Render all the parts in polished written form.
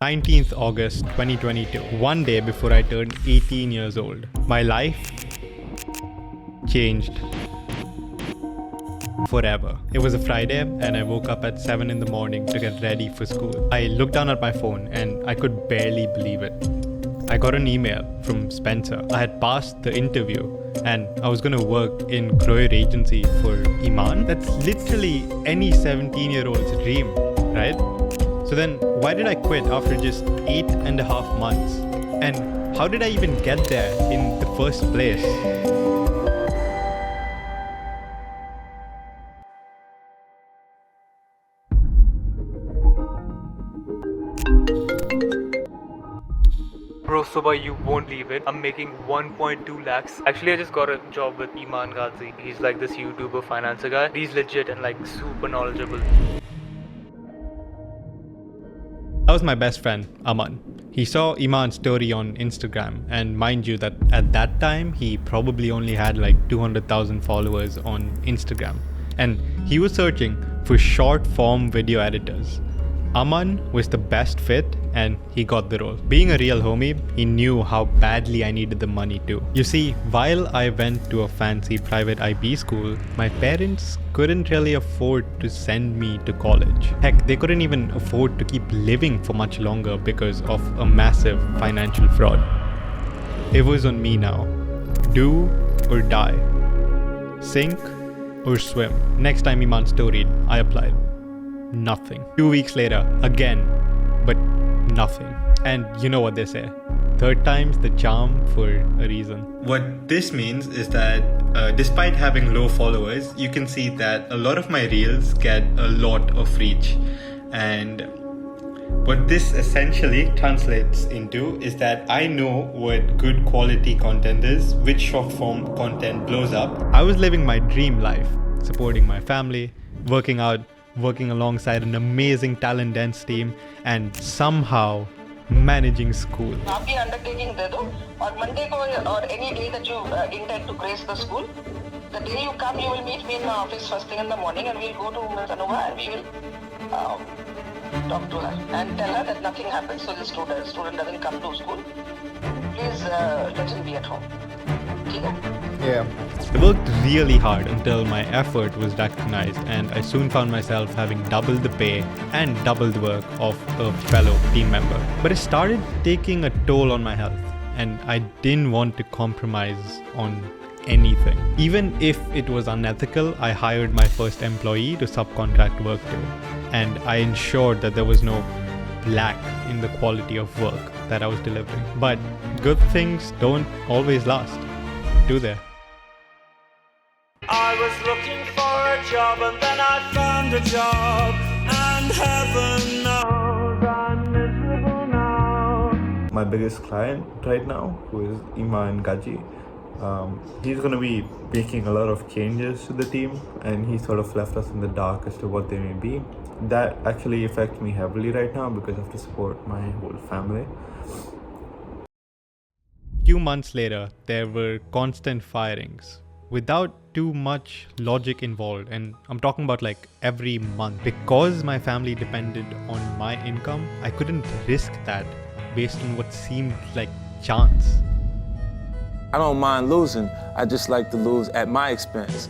19th August 2022, one day before I turned 18 years old. My life changed forever. It was a Friday and I woke up at 7 in the morning to get ready for school. I looked down at my phone and I could barely believe it. I got an email from Spencer. I had passed the interview and I was going to work in Growth agency for Iman. That's literally any 17-year-old's dream, right? So then why did I quit after just 8.5 months? And how did I even get there in the first place? Bro, Subha, you won't leave it. I'm making 1.2 lakhs. Actually, I just got a job with Iman Gadzhi. He's like this YouTuber financer guy. He's legit and like super knowledgeable. That was my best friend, Aman. He saw Iman's story on Instagram, and mind you that at that time, he probably only had like 200,000 followers on Instagram. And he was searching for short form video editors. Aman was the best fit and he got the role. Being a real homie, he knew how badly I needed the money too. You see, while I went to a fancy private IB school, my parents couldn't really afford to send me to college. Heck, they couldn't even afford to keep living for much longer because of a massive financial fraud. It was on me now. Do or die. Sink or swim. Next time Iman storied, I applied. Nothing. 2 weeks later, again, but nothing. And you know what they say, third time's the charm for a reason. What this means is that despite having low followers, you can see that a lot of my reels get a lot of reach. And what this essentially translates into is that I know what good quality content is, which short form content blows up. I was living my dream life, supporting my family, working out, working alongside an amazing talent dense team, and somehow managing school. आपकी undertaking दे दो और Monday को or any day that you intend to grace the school, the day you come, you will meet me in my office first thing in the morning, and we'll go to Ms. Anuva and we will talk to her and tell her that nothing happens, so the student doesn't come to school. Please let him be at home. Yeah. I worked really hard until my effort was recognized, and I soon found myself having double the pay and double the work of a fellow team member. But it started taking a toll on my health, and I didn't want to compromise on anything. Even if it was unethical, I hired my first employee to subcontract work to, and I ensured that there was no lack in the quality of work that I was delivering. But good things don't always last, do they? I was looking for a job and then I found a job, and heaven knows I'm miserable now. My biggest client right now, who is Iman Gadzhi, he's going to be making a lot of changes to the team, and he sort of left us in the dark as to what they may be. That actually affects me heavily right now because I have to support my whole family. Few months later, there were constant firings without too much logic involved, and I'm talking about like every month. Because my family depended on my income, I couldn't risk that based on what seemed like chance. I don't mind losing, I just like to lose at my expense,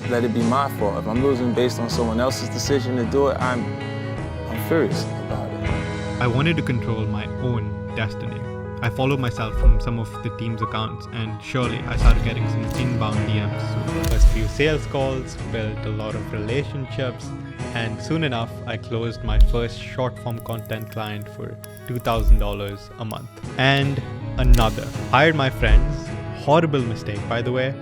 let it be my fault. If I'm losing based on someone else's decision to do it, I'm furious about it. I wanted to control my own destiny. I followed myself from some of the team's accounts, and surely I started getting some inbound DMs. So first few sales calls, built a lot of relationships, and soon enough I closed my first short form content client for $2,000 a month. And another. Hired my friends. Horrible mistake, by the way.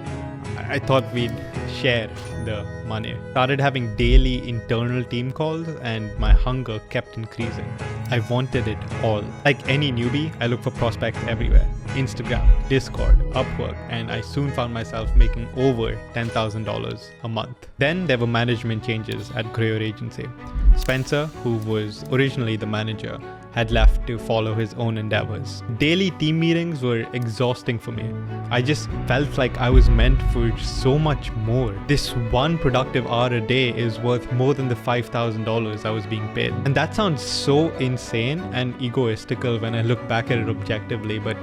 I thought we'd share the money. Started having daily internal team calls, and my hunger kept increasing. I wanted it all. Like any newbie, I look for prospects everywhere. Instagram, Discord, Upwork, and I soon found myself making over $10,000 a month. Then there were management changes at Grayor Agency. Spencer, who was originally the manager, had left to follow his own endeavors. Daily team meetings were exhausting for me. I just felt like I was meant for so much more. This one productive hour a day is worth more than the $5,000 I was being paid. And that sounds so insane and egoistical when I look back at it objectively, but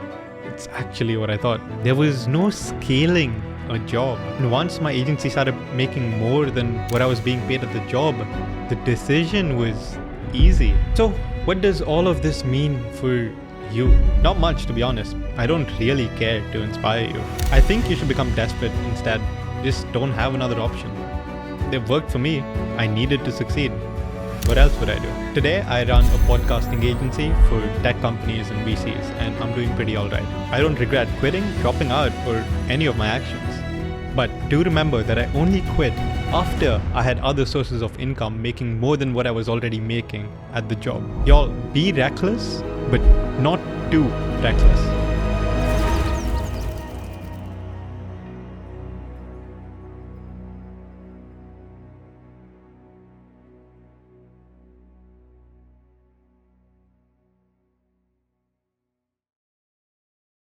it's actually what I thought. There was no scaling a job. And once my agency started making more than what I was being paid at the job, the decision was easy. So what does all of this mean for you? Not much, to be honest. I don't really care to inspire you. I think you should become desperate instead. Just don't have another option. They worked for me. I needed to succeed. What else would I do? Today, I run a podcasting agency for tech companies and VCs, and I'm doing pretty alright. I don't regret quitting, dropping out, or any of my actions. But do remember that I only quit after I had other sources of income making more than what I was already making at the job. Y'all, be reckless, but not too reckless.